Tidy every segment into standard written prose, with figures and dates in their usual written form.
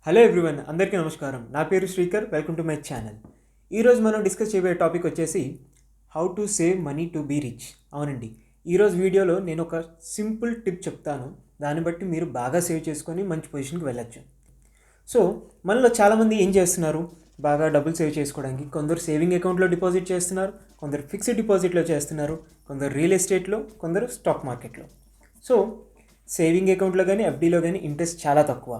Hello everyone, అందరికీ నమస్కారం. నా పేరు Srikar. Welcome to my channel. ఈరోజు మనం డిస్కస్ చేయబోయే టాపిక్ వచ్చేసి how to save money to be rich. అవునండి, ఈరోజు వీడియోలో నేను ఒక సింపుల్ టిప్ చెప్తాను. దాన్ని బట్టి మీరు బాగా సేవ్ చేసుకొని మంచి పొజిషన్కి వెళ్ళచ్చు. సో మనలో చాలామంది ఏం చేస్తున్నారు, బాగా డబ్బులు సేవ్ చేసుకోవడానికి కొందరు సేవింగ్ అకౌంట్లో డిపాజిట్ చేస్తున్నారు, కొందరు ఫిక్స్డ్ డిపాజిట్లో చేస్తున్నారు, కొందరు రియల్ ఎస్టేట్లో, కొందరు స్టాక్ మార్కెట్లో. సో సేవింగ్ అకౌంట్లో కానీ ఎఫ్డీలో కానీ ఇంట్రెస్ట్ చాలా తక్కువ.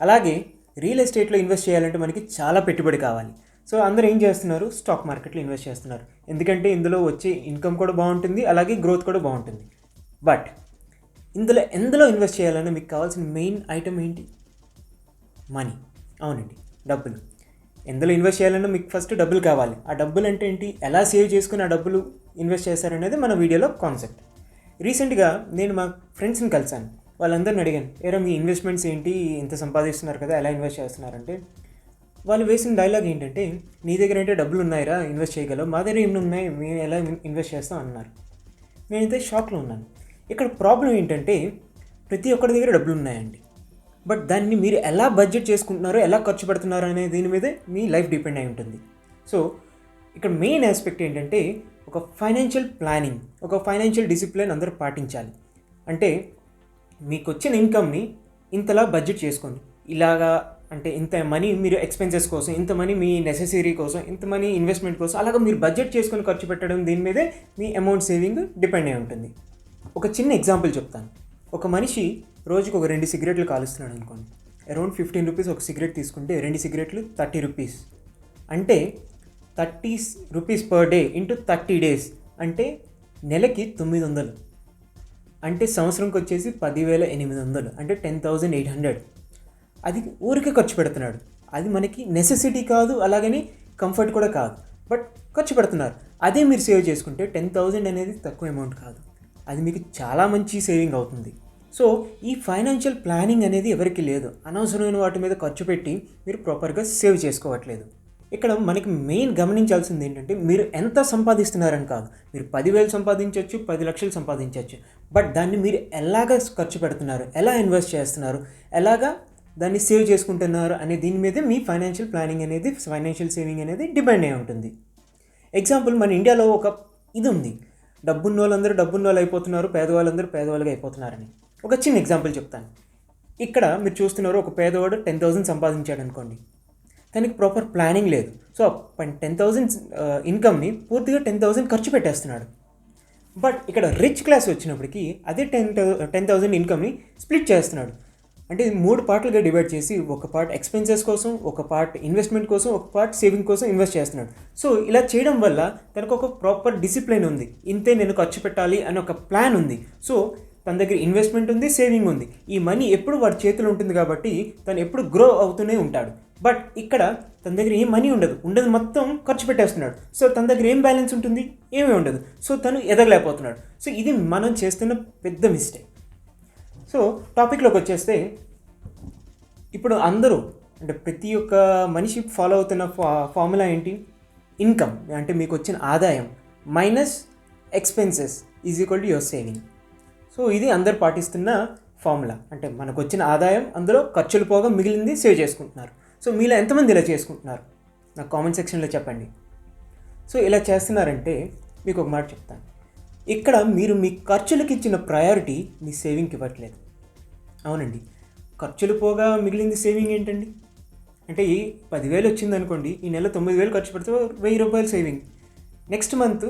అలాగే రియల్ ఎస్టేట్లో ఇన్వెస్ట్ చేయాలంటే మనకి చాలా పెట్టుబడి కావాలి. సో అందరూ ఏం చేస్తున్నారు, స్టాక్ మార్కెట్లో ఇన్వెస్ట్ చేస్తున్నారు. ఎందుకంటే ఇందులో వచ్చే ఇన్కమ్ కూడా బాగుంటుంది, అలాగే గ్రోత్ కూడా బాగుంటుంది. బట్ ఎందులో ఇన్వెస్ట్ చేయాలన్నా మీకు కావాల్సిన మెయిన్ ఐటమ్ ఏంటి? మనీ. అవునండి, డబ్బులు. ఎందులో ఇన్వెస్ట్ చేయాలన్నా మీకు ఫస్ట్ డబ్బులు కావాలి. ఆ డబ్బులు అంటే ఏంటి, ఎలా సేవ్ చేసుకుని ఆ డబ్బులు ఇన్వెస్ట్ చేస్తారనేది మన వీడియోలో కాన్సెప్ట్. రీసెంట్గా నేను మా ఫ్రెండ్స్ని కలిసాను. వాళ్ళందరిని అడిగాను, ఏరా మీ ఇన్వెస్ట్మెంట్స్ ఏంటి, ఇంత సంపాదిస్తున్నారు కదా, ఎలా ఇన్వెస్ట్ చేస్తున్నారంటే వాళ్ళు వేసిన డైలాగ్ ఏంటంటే, నీ దగ్గర అంటే డబ్బులు ఉన్నాయిరా, ఇన్వెస్ట్ చేయగలవు, మా దగ్గర ఏమి ఉన్నాయి, మేము ఎలా ఇన్వెస్ట్ చేస్తాం అన్నారు. నేనైతే షాక్లో ఉన్నాను. ఇక్కడ ప్రాబ్లం ఏంటంటే ప్రతి ఒక్కరి దగ్గర డబ్బులు ఉన్నాయండి, బట్ దాన్ని మీరు ఎలా బడ్జెట్ చేసుకుంటున్నారో, ఎలా ఖర్చు పెడుతున్నారో అనే దీని మీదే మీ లైఫ్ డిపెండ్ అయి ఉంటుంది. సో ఇక్కడ మెయిన్ ఆస్పెక్ట్ ఏంటంటే ఒక ఫైనాన్షియల్ ప్లానింగ్, ఒక ఫైనాన్షియల్ డిసిప్లిన్ అందరూ పాటించాలి. అంటే మీకు వచ్చిన ఇన్కమ్ని ఇంతలా బడ్జెట్ చేసుకోండి. ఇలాగా అంటే ఇంత మనీ మీరు ఎక్స్పెన్సెస్ కోసం, ఇంత మనీ మీ నెసెసరీ కోసం, ఇంత మనీ ఇన్వెస్ట్మెంట్ కోసం, అలాగా మీరు బడ్జెట్ చేసుకొని ఖర్చు పెట్టడం, దీని మీదే మీ అమౌంట్ సేవింగ్ డిపెండ్ అయి ఉంటుంది. ఒక చిన్న ఎగ్జాంపుల్ చెప్తాను. ఒక మనిషి రోజుకు ఒక 2 సిగరెట్లు కాలుస్తున్నాడు అనుకోండి. అరౌండ్ 15 రూపీస్ ఒక సిగరెట్ తీసుకుంటే 2 సిగరెట్లు 30 రూపీస్. అంటే 30 rupees per day into 30 days అంటే నెలకి 900. అంటే సంవత్సరంకి వచ్చేసి 10,800, అంటే 10,800. అది ఊరికే ఖర్చు పెడుతున్నాడు. అది మనకి నెసెసిటీ కాదు, అలాగని కంఫర్ట్ కూడా కాదు, బట్ ఖర్చు పెడుతున్నారు. అదే మీరు సేవ్ చేసుకుంటే 10,000 అనేది తక్కువ అమౌంట్ కాదు, అది మీకు చాలా మంచి సేవింగ్ అవుతుంది. సో ఈ ఫైనాన్షియల్ ప్లానింగ్ అనేది ఎవరికి లేదు. అనవసరమైన వాటి మీద ఖర్చు పెట్టి మీరు ప్రాపర్గా సేవ్ చేసుకోవట్లేదు. ఇక్కడ మనకి మెయిన్ గమనించాల్సింది ఏంటంటే, మీరు ఎంత సంపాదిస్తున్నారని కాదు. మీరు 10,000 సంపాదించవచ్చు, 10 లక్షలు సంపాదించవచ్చు, బట్ దాన్ని మీరు ఎలాగ ఖర్చు పెడుతున్నారు, ఎలా ఇన్వెస్ట్ చేస్తున్నారు, ఎలాగా దాన్ని సేవ్ చేసుకుంటున్నారు అనే దీని మీదే మీ ఫైనాన్షియల్ ప్లానింగ్ అనేది, ఫైనాన్షియల్ సేవింగ్ అనేది డిపెండ్ అయి ఉంటుంది. ఎగ్జాంపుల్, మన ఇండియాలో ఒక ఇది ఉంది, డబ్బున్న వాళ్ళందరూ డబ్బున్న వాళ్ళు అయిపోతున్నారు, పేదవాళ్ళందరూ పేదవాళ్ళుగా అయిపోతున్నారని. ఒక చిన్న ఎగ్జాంపుల్ చెప్తాను. ఇక్కడ మీరు చూస్తున్నారు, ఒక పేదవాడు 10,000 సంపాదించాడు అనుకోండి, తనకి ప్రాపర్ ప్లానింగ్ లేదు. సో 10,000 ఇన్కమ్ని పూర్తిగా 10,000 ఖర్చు పెట్టేస్తున్నాడు. బట్ ఇక్కడ రిచ్ క్లాస్ వచ్చినప్పటికీ అదే 10,000 ఇన్కమ్ని స్ప్లిట్ చేస్తున్నాడు. అంటే 3 పార్ట్లుగా డివైడ్ చేసి, ఒక పార్ట్ ఎక్స్పెన్సెస్ కోసం, ఒక పార్ట్ ఇన్వెస్ట్మెంట్ కోసం, ఒక పార్ట్ సేవింగ్ కోసం ఇన్వెస్ట్ చేస్తున్నాడు. సో ఇలా చేయడం వల్ల తనకు ఒక ప్రాపర్ డిసిప్లిన్ ఉంది. ఇంతే నేను ఖర్చు పెట్టాలి అని ఒక ప్లాన్ ఉంది. సో తన దగ్గర ఇన్వెస్ట్మెంట్ ఉంది, సేవింగ్ ఉంది. ఈ మనీ ఎప్పుడు వాడి చేతిలో ఉంటుంది కాబట్టి తను ఎప్పుడు గ్రో అవుతూనే ఉంటాడు. బట్ ఇక్కడ తన దగ్గర ఏం మనీ ఉండదు, మొత్తం ఖర్చు పెట్టేస్తున్నాడు. సో తన దగ్గర ఏం బ్యాలెన్స్ ఉంటుంది, ఏమీ ఉండదు. సో తను ఎదగలేకపోతున్నాడు. సో ఇది మనం చేస్తున్న పెద్ద మిస్టేక్. సో టాపిక్లోకి వచ్చేస్తే, ఇప్పుడు అందరూ అంటే ప్రతి ఒక్క మనిషి ఫాలో అవుతున్న ఫార్ములా ఏంటి, ఇన్కమ్ అంటే మీకు వచ్చిన ఆదాయం minus expenses is equal to your saving. So ఇది అందరు పాటిస్తున్న ఫార్ములా. అంటే మనకు వచ్చిన ఆదాయం, అందులో ఖర్చులు పోగా మిగిలింది సేవ్ చేసుకుంటున్నారు. సో మీలో ఎంతమంది ఇలా చేసుకుంటున్నారు, నాకు కామెంట్ సెక్షన్లో చెప్పండి. సో ఇలా చేస్తున్నారంటే మీకు ఒక మాట చెప్తాను. ఇక్కడ మీరు మీ ఖర్చులకు ఇచ్చిన ప్రయారిటీ మీ సేవింగ్కి ఇవ్వట్లేదు. అవునండి, ఖర్చులు పోగా మిగిలింది సేవింగ్ ఏంటండి? అంటే ఈ 10,000 వచ్చింది అనుకోండి, ఈ నెల 9,000 ఖర్చు పెడితే 1,000 రూపాయలు సేవింగ్. నెక్స్ట్ మంత్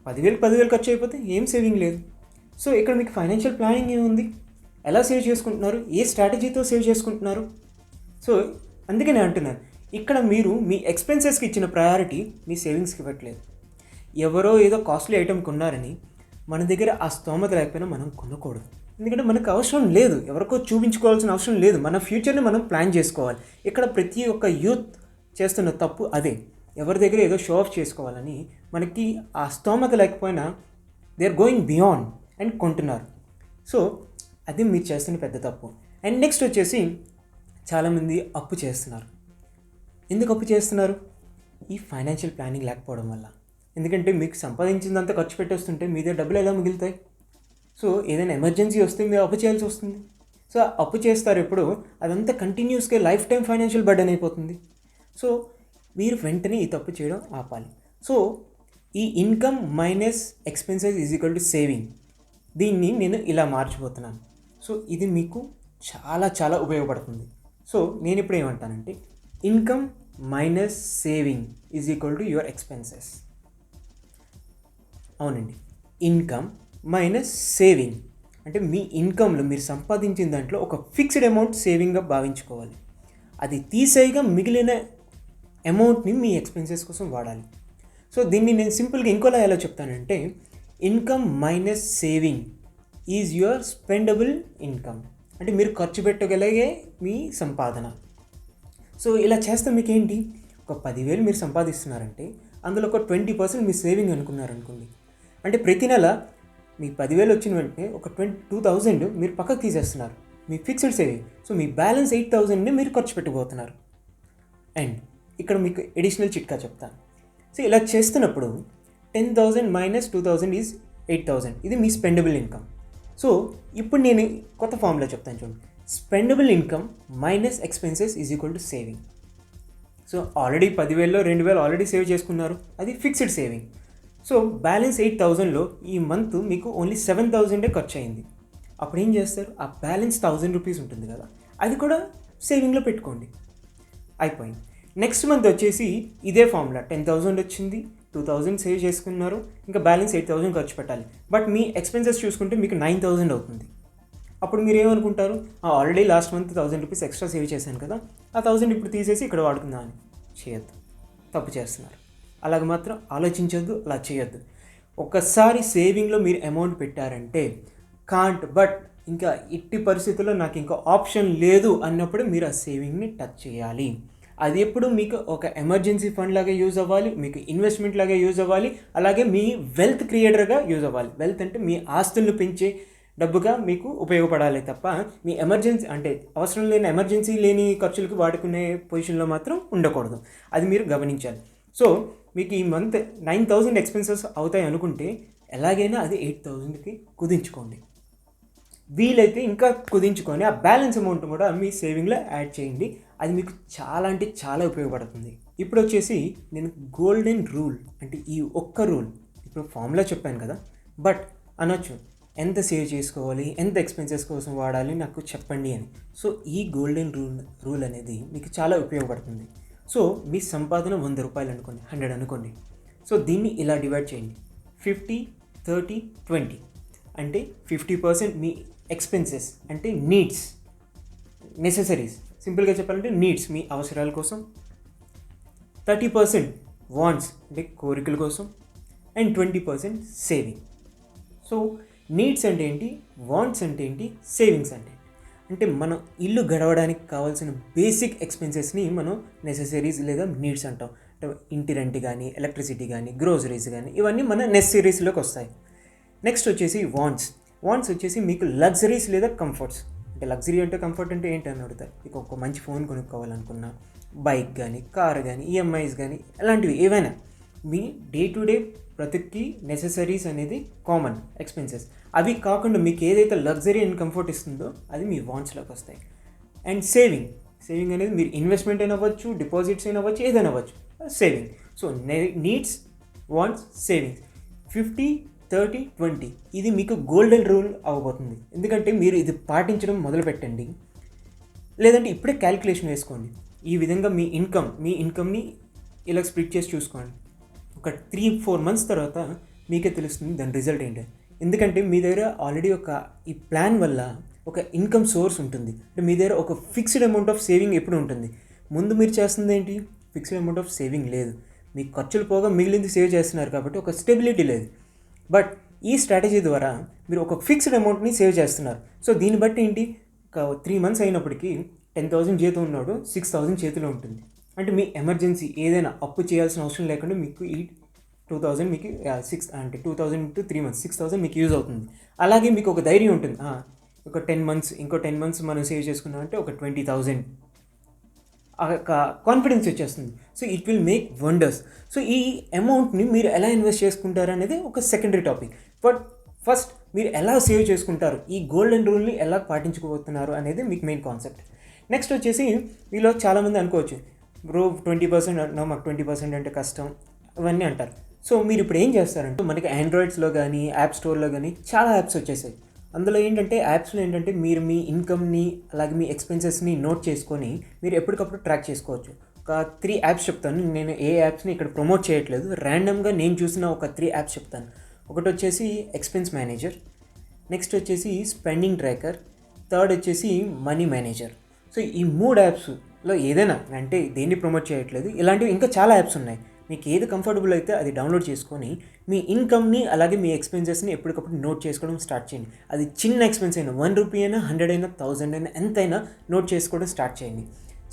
10,000 ఖర్చు అయిపోతే ఏం సేవింగ్ లేదు. సో ఇక్కడ మీకు ఫైనాన్షియల్ ప్లానింగ్ ఏముంది, ఎలా సేవ్ చేసుకుంటున్నారు, ఏ స్ట్రాటజీతో సేవ్ చేసుకుంటున్నారు? సో అందుకే నేను అంటున్నాను, ఇక్కడ మీరు మీ ఎక్స్పెన్సెస్కి ఇచ్చిన ప్రయారిటీ మీ సేవింగ్స్కి ఇవ్వట్లేదు. ఎవరో ఏదో కాస్ట్లీ ఐటమ్ కొన్నారని మన దగ్గర ఆ స్తోమత లేకపోయినా మనం కొనకూడదు. ఎందుకంటే మనకు అవసరం లేదు, ఎవరికో చూపించుకోవాల్సిన అవసరం లేదు. మన ఫ్యూచర్ని మనం ప్లాన్ చేసుకోవాలి. ఇక్కడ ప్రతి ఒక్క యూత్ చేస్తున్న తప్పు అదే. ఎవరి దగ్గర ఏదో షో ఆఫ్ చేసుకోవాలని, మనకి ఆ స్తోమత లేకపోయినా they are going beyond and కొంటున్నారు. సో అది మీరు చేస్తున్న పెద్ద తప్పు. అండ్ నెక్స్ట్ వచ్చేసి, చాలామంది అప్పు చేస్తున్నారు. ఎందుకు అప్పు చేస్తున్నారు? ఈ ఫైనాన్షియల్ ప్లానింగ్ లేకపోవడం వల్ల. ఎందుకంటే మీకు సంపాదించిందంతా ఖర్చు పెట్టేస్తుంటే మీ దగ్గర డబ్బులు ఎలా మిగులుతాయి? సో ఏదైనా ఎమర్జెన్సీ వస్తే మీరు అప్పు చేయాల్సి వస్తుంది. సో అప్పు చేస్తారు ఎప్పుడు, అదంతా కంటిన్యూస్గా లైఫ్ టైం ఫైనాన్షియల్ బర్డెన్ అయిపోతుంది. సో మీరు వెంటనే ఈ తప్పు చేయడం ఆపాలి. సో ఈ income minus expenses is equal to saving, దీన్ని నేను ఇలా మార్చిపోతున్నాను. సో ఇది మీకు చాలా చాలా ఉపయోగపడుతుంది. సో నేను ఇప్పుడు ఏమంటానంటే income minus saving is equal to your expenses. అవునండి, ఇన్కమ్ మైనస్ సేవింగ్ అంటే మీ ఇన్కమ్లో మీరు సంపాదించిన దాంట్లో ఒక ఫిక్స్డ్ అమౌంట్ సేవింగ్గా భావించుకోవాలి. అది తీసేయగా మిగిలిన అమౌంట్ని మీ ఎక్స్పెన్సెస్ కోసం వాడాలి. సో దీన్ని నేను సింపుల్గా ఇంకోలా ఎలా చెప్తానంటే income minus saving is your spendable income, అంటే మీరు ఖర్చు పెట్టగలిగే మీ సంపాదన. సో ఇలా చేస్తే మీకు ఏంటి, ఒక 10,000 మీరు సంపాదిస్తున్నారంటే అందులో ఒక 20% మీ సేవింగ్ అనుకున్నారనుకోండి, అంటే ప్రతి నెల మీ 10,000 వచ్చిన వెంటనే ఒక 2,000 మీరు పక్కకు తీసేస్తున్నారు మీ ఫిక్స్డ్ సేవింగ్. సో మీ బ్యాలెన్స్ 8,000ని మీరు ఖర్చు పెట్టబోతున్నారు. అండ్ ఇక్కడ మీకు ఎడిషనల్ చిట్కా చెప్తాను. సో ఇలా చేస్తున్నప్పుడు 10,000 మైనస్ 2,000 ఈజ్ 8,000, ఇది మీ స్పెండబుల్ ఇన్కమ్. సో ఇప్పుడు నేను కొత్త ఫార్ములా చెప్తాను చూడండి, spendable income minus expenses is equal to saving. So already 10,000లో 2,000 ఆల్రెడీ సేవ్ చేసుకున్నారు, అది ఫిక్స్డ్ సేవింగ్. సో బ్యాలెన్స్ 8,000లో ఈ మంత్ మీకు ఓన్లీ 7,000 ఖర్చు అయింది. అప్పుడు ఏం చేస్తారు, ఆ బ్యాలెన్స్ 1,000 రూపీస్ ఉంటుంది కదా, అది కూడా సేవింగ్లో పెట్టుకోండి, అయిపోయింది. నెక్స్ట్ మంత్ వచ్చేసి ఇదే ఫార్ములా 10,000 వచ్చింది, 2,000 సేవ్ చేసుకున్నారు, ఇంకా బ్యాలెన్స్ 8,000 ఖర్చు పెట్టాలి. బట్ మీ ఎక్స్పెన్సెస్ చూసుకుంటే మీకు 9,000 అవుతుంది. అప్పుడు మీరు ఏమనుకుంటారు, already last month 1,000 rupees extra save చేశాను కదా, ఆ 1,000 ఇప్పుడు తీసేసి ఇక్కడ వాడుకుందాం అని. చేయొద్దు, తప్పు చేస్తున్నారు. అలాగ మాత్రం ఆలోచించొద్దు, అలా చేయొద్దు. ఒకసారి సేవింగ్లో మీరు అమౌంట్ పెట్టారంటే కాంట్ బట్ ఇంకా ఎట్టి పరిస్థితుల్లో నాకు ఇంకా ఆప్షన్ లేదు అన్నప్పుడు మీరు ఆ సేవింగ్ని టచ్ చేయాలి. అది ఎప్పుడు మీకు ఒక ఎమర్జెన్సీ ఫండ్ లాగా యూజ్ అవ్వాలి, మీకు ఇన్వెస్ట్మెంట్ లాగా యూజ్ అవ్వాలి, అలాగే మీ వెల్త్ క్రియేటర్గా యూజ్ అవ్వాలి. వెల్త్ అంటే మీ ఆస్తులను పెంచే డబ్బుగా మీకు ఉపయోగపడాలి తప్ప మీ ఎమర్జెన్సీ అంటే అవసరం లేని ఎమర్జెన్సీ లేని ఖర్చులకు వాడుకునే పొజిషన్లో మాత్రం ఉండకూడదు. అది మీరు గమనించాలి. సో మీకు ఈ మంత్ 9,000 ఎక్స్పెన్సెస్ అవుతాయి అనుకుంటే ఎలాగైనా అది 8,000కి కుదించుకోండి. వీలైతే ఇంకా కుదించుకొని ఆ బ్యాలెన్స్ అమౌంట్ కూడా మీ సేవింగ్లో యాడ్ చేయండి. అది మీకు చాలా అంటే చాలా ఉపయోగపడుతుంది. ఇప్పుడు వచ్చేసి నేను గోల్డెన్ రూల్ అంటే ఈ ఒక్క రూల్, ఇప్పుడు ఫార్ములా చెప్పాను కదా, బట్ అనొచ్చు ఎంత సేవ్ చేసుకోవాలి, ఎంత ఎక్స్పెన్సెస్ కోసం వాడాలి నాకు చెప్పండి అని. సో ఈ గోల్డెన్ రూల్ అనేది మీకు చాలా ఉపయోగపడుతుంది. సో మీ సంపాదన 100 రూపాయలు అనుకోండి, 100 అనుకోండి. సో దీన్ని ఇలా డివైడ్ చేయండి, 50, 30, 20 అంటే 50% మీ ఎక్స్పెన్సెస్ అంటే నీడ్స్, నెసెసరీస్, సింపుల్గా చెప్పాలంటే నీడ్స్ మీ అవసరాల కోసం, 30% వాంట్స్ అంటే కోరికల కోసం, అండ్ 20% సేవింగ్. సో నీడ్స్ అంటే ఏంటి, వాంట్స్ అంటే ఏంటి, సేవింగ్స్ అంటే అంటే మనం ఇల్లు గడవడానికి కావాల్సిన బేసిక్ ఎక్స్పెన్సెస్ని మనం నెసెసరీస్ లేదా నీడ్స్ అంటాం. అంటే ఇంటి రెంట్ కానీ, ఎలక్ట్రిసిటీ కానీ, గ్రోసరీస్ కానీ, ఇవన్నీ మన నెసెసరీస్లోకి వస్తాయి. నెక్స్ట్ వచ్చేసి వాంట్స్ వచ్చేసి మీకు లగ్జరీస్ లేదా కంఫర్ట్స్. అంటే లగ్జరీ అంటే కంఫర్ట్ అంటే ఏంటి అని అడుగుతారు. మీకు ఒక మంచి ఫోన్ కొనుక్కోవాలనుకున్నా, బైక్ కానీ, కార్ కానీ, ఈఎంఐస్ కానీ, అలాంటివి ఏవైనా మీ డే టు డే ప్రతికి నెసెసరీస్ అనేది కామన్ ఎక్స్పెన్సెస్. అవి కాకుండా మీకు ఏదైతే లగ్జరీ అండ్ కంఫర్ట్ ఇస్తుందో అది మీ వాంట్స్లోకి వస్తాయి. అండ్ సేవింగ్ అనేది మీరు ఇన్వెస్ట్మెంట్ అయినా అవ్వచ్చు, డిపాజిట్స్ అయినా అవ్వచ్చు, ఏదైనా అవ్వచ్చు, saving. So needs, wants, savings 50, 30, 20 ఇది మీకు గోల్డెన్ రూల్ అవ్వబోతుంది. ఎందుకంటే మీరు ఇది పాటించడం మొదలు పెట్టండి, లేదంటే ఇప్పుడే క్యాలిక్యులేషన్ వేసుకోండి. ఈ విధంగా మీ ఇన్కమ్ని ఇలా స్ప్లిట్ చేసి చూసుకోండి. ఒక 3-4 మంత్స్ తర్వాత మీకే తెలుస్తుంది దాని రిజల్ట్ ఏంటి. ఎందుకంటే మీ దగ్గర ఆల్రెడీ ఈ ప్లాన్ వల్ల ఒక ఇన్కమ్ సోర్స్ ఉంటుంది. అంటే మీ దగ్గర ఒక ఫిక్స్డ్ అమౌంట్ ఆఫ్ సేవింగ్ ఎప్పుడు ఉంటుంది. ముందు మీరు చేస్తుంది ఏంటి, ఫిక్స్డ్ అమౌంట్ ఆఫ్ సేవింగ్ లేదు, మీ ఖర్చులు పోగా మిగిలింది సేవ్ చేస్తున్నారు కాబట్టి ఒక స్టెబిలిటీ లేదు. బట్ ఈ స్ట్రాటజీ ద్వారా మీరు ఒక ఫిక్స్డ్ అమౌంట్ని సేవ్ చేస్తున్నారు. సో దీన్ని బట్టి ఏంటి, ఒక 3 మంత్స్ అయినప్పటికీ 10,000 జీతం ఉన్నాడు, 6,000 చేతిలో ఉంటుంది. అంటే మీ ఎమర్జెన్సీ ఏదైనా అప్పు చేయాల్సిన అవసరం లేకుండా మీకు ఈ 2,000 మీకు 2,000 టు 3 మంత్స్ 6,000 మీకు యూజ్ అవుతుంది. అలాగే మీకు ఒక ధైర్యం ఉంటుంది, ఒక 10 మంత్స్ ఇంకో 10 మంత్స్ మనం సేవ్ చేసుకున్నామంటే ఒక 20,000 కాన్ఫిడెన్స్ వచ్చేస్తుంది. So it will make wonders. So ఈ అమౌంట్ని మీరు ఎలా ఇన్వెస్ట్ చేసుకుంటారు అనేది ఒక సెకండరీ టాపిక్. బట్ ఫస్ట్ మీరు ఎలా సేవ్ చేసుకుంటారు, ఈ గోల్డెన్ రూల్ని ఎలా పాటించుకోబోతున్నారు అనేది మీకు మెయిన్ కాన్సెప్ట్. నెక్స్ట్ వచ్చేసి మీలో చాలామంది అనుకోవచ్చు, బ్రో 20% అంటున్నావు, మాకు 20% అంటే కష్టం అవన్నీ అంటారు. సో మీరు ఇప్పుడు ఏం చేస్తారంటే, మనకి ఆండ్రాయిడ్స్లో కానీ యాప్ స్టోర్లో కానీ చాలా యాప్స్ వచ్చేసాయి. అందులో ఏంటంటే యాప్స్లో ఏంటంటే మీరు మీ ఇన్కమ్ని అలాగే మీ ఎక్స్పెన్సెస్ని నోట్ చేసుకొని మీరు ఎప్పటికప్పుడు ట్రాక్ చేసుకోవచ్చు. ఒక 3 యాప్స్ చెప్తాను. నేను ఏ యాప్స్ని ఇక్కడ ప్రమోట్ చేయట్లేదు, ర్యాండమ్గా నేను చూసిన ఒక 3 యాప్స్ చెప్తాను. ఒకటి వచ్చేసి ఎక్స్పెన్స్ మేనేజర్, నెక్స్ట్ వచ్చేసి స్పెండింగ్ ట్రాకర్, థర్డ్ వచ్చేసి మనీ మేనేజర్. సో ఈ 3 యాప్స్లో ఏదైనా, అంటే దేన్ని ప్రమోట్ చేయట్లేదు, ఇలాంటివి ఇంకా చాలా యాప్స్ ఉన్నాయి. మీకు ఏది కంఫర్టబుల్ అయితే అది డౌన్లోడ్ చేసుకొని మీ ఇన్కమ్ని అలాగే మీ ఎక్స్పెన్సెస్ని ఎప్పటికప్పుడు నోట్ చేసుకోవడం స్టార్ట్ చేయండి. అది చిన్న ఎక్స్పెన్స్ అయినా, 1 రూపీ అయినా, 100 అయినా, 1000 అయినా, ఎంతైనా నోట్ చేసుకోవడం స్టార్ట్ చేయండి.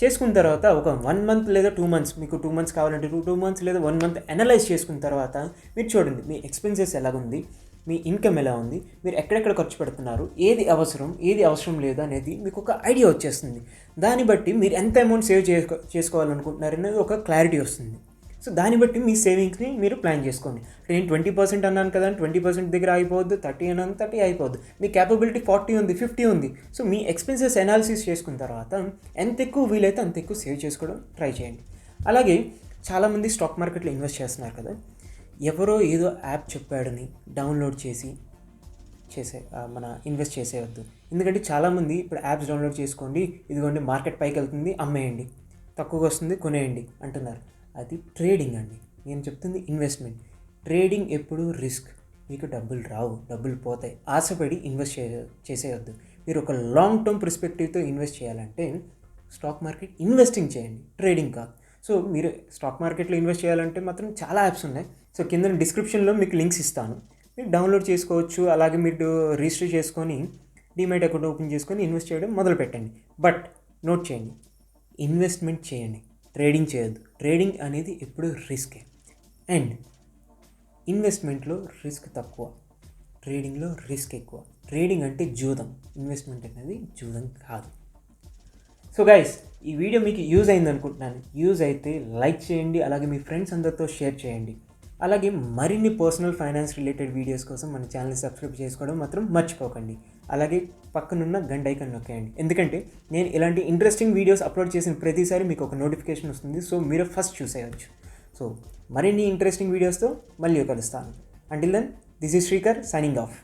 చేసుకున్న తర్వాత ఒక 1 మంత్ లేదా 2 మంత్స్, మీకు 2 మంత్స్ కావాలంటే 2 మంత్స్ లేదా 1 మంత్ అనలైజ్ చేసుకున్న తర్వాత మీరు చూడండి మీ ఎక్స్పెన్సెస్ ఎలాగుంది, మీ ఇన్కమ్ ఎలా ఉంది, మీరు ఎక్కడెక్కడ ఖర్చు పెడుతున్నారు, ఏది అవసరం లేదు అనేది మీకు ఒక ఐడియా వచ్చేస్తుంది. దాన్ని బట్టి మీరు ఎంత అమౌంట్ సేవ్ చేసుకోవాలనుకుంటున్నారు అనేది ఒక క్లారిటీ వస్తుంది. సో దాన్ని బట్టి మీ సేవింగ్స్ని మీరు ప్లాన్ చేసుకోండి. నేను 20% అన్నాను కదా, 20% దగ్గర అయిపోవద్దు, 30 అన్నాను, 30 అయిపోవద్దు. మీ క్యాపబిలిటీ 40 ఉంది, 50 ఉంది. సో మీ ఎక్స్పెన్సెస్ అనాలిసిస్ చేసుకున్న తర్వాత ఎంత ఎక్కువ వీలైతే అంత ఎక్కువ సేవ్ చేసుకోవడం ట్రై చేయండి. అలాగే చాలామంది స్టాక్ మార్కెట్లో ఇన్వెస్ట్ చేస్తున్నారు కదా, ఎవరో ఏదో యాప్ చెప్పాడని డౌన్లోడ్ మన ఇన్వెస్ట్ చేసేయద్దు. ఎందుకంటే చాలామంది ఇప్పుడు యాప్స్ డౌన్లోడ్ చేసుకోండి, ఇదిగోండి మార్కెట్ పైకి వెళ్తుంది, అమ్మేయండి, తక్కువగా వస్తుంది, కొనేయండి అంటున్నారు. అది ట్రేడింగ్ అండి. నేను చెప్తుంది ఇన్వెస్ట్మెంట్. ట్రేడింగ్ ఎప్పుడు రిస్క్. మీకు డబ్బులు రావు, డబ్బులు పోతాయి. ఆశపడి ఇన్వెస్ట్ చేసేయద్దు. మీరు ఒక లాంగ్ టర్మ్ పర్స్పెక్టివ్తో ఇన్వెస్ట్ చేయాలంటే స్టాక్ మార్కెట్ ఇన్వెస్టింగ్ చేయండి, ట్రేడింగ్ కాదు. సో మీరు స్టాక్ మార్కెట్లో ఇన్వెస్ట్ చేయాలంటే మాత్రం చాలా యాప్స్ ఉన్నాయి. సో కింద డిస్క్రిప్షన్లో మీకు లింక్స్ ఇస్తాను, మీరు డౌన్లోడ్ చేసుకోవచ్చు. అలాగే మీరు రిజిస్టర్ చేసుకొని డిమాట్ అకౌంట్ ఓపెన్ చేసుకొని ఇన్వెస్ట్ చేయడం మొదలు పెట్టండి. బట్ నోట్ చేయండి, ఇన్వెస్ట్మెంట్ చేయండి, ట్రేడింగ్ చేయొద్దు. ట్రేడింగ్ అనేది ఎప్పుడు రిస్కే. అండ్ ఇన్వెస్ట్మెంట్లో రిస్క్ తక్కువ, ట్రేడింగ్లో రిస్క్ ఎక్కువ. ట్రేడింగ్ అంటే జూదం, ఇన్వెస్ట్మెంట్ అనేది జూదం కాదు. సో గైస్, ఈ వీడియో మీకు యూజ్ అయింది అనుకుంటున్నాను. యూజ్ అయితే లైక్ చేయండి, అలాగే మీ ఫ్రెండ్స్ అందరితో షేర్ చేయండి. అలాగే మరిన్ని పర్సనల్ ఫైనాన్స్ రిలేటెడ్ వీడియోస్ కోసం మన ఛానల్ని సబ్స్క్రైబ్ చేసుకోవడం మాత్రం మర్చిపోకండి. అలాగే పక్కనున్న గంట ఐకాన్ నొక్కేయండి, ఎందుకంటే నేను ఇలాంటి ఇంట్రెస్టింగ్ వీడియోస్ అప్లోడ్ చేసిన ప్రతిసారి మీకు ఒక నోటిఫికేషన్ వస్తుంది. సో మీరు ఫస్ట్ చూసేయచ్చు. సో మరిన్ని ఇంట్రెస్టింగ్ వీడియోస్తో మళ్ళీ కలుస్తాను. Until then, this is Srikar signing of.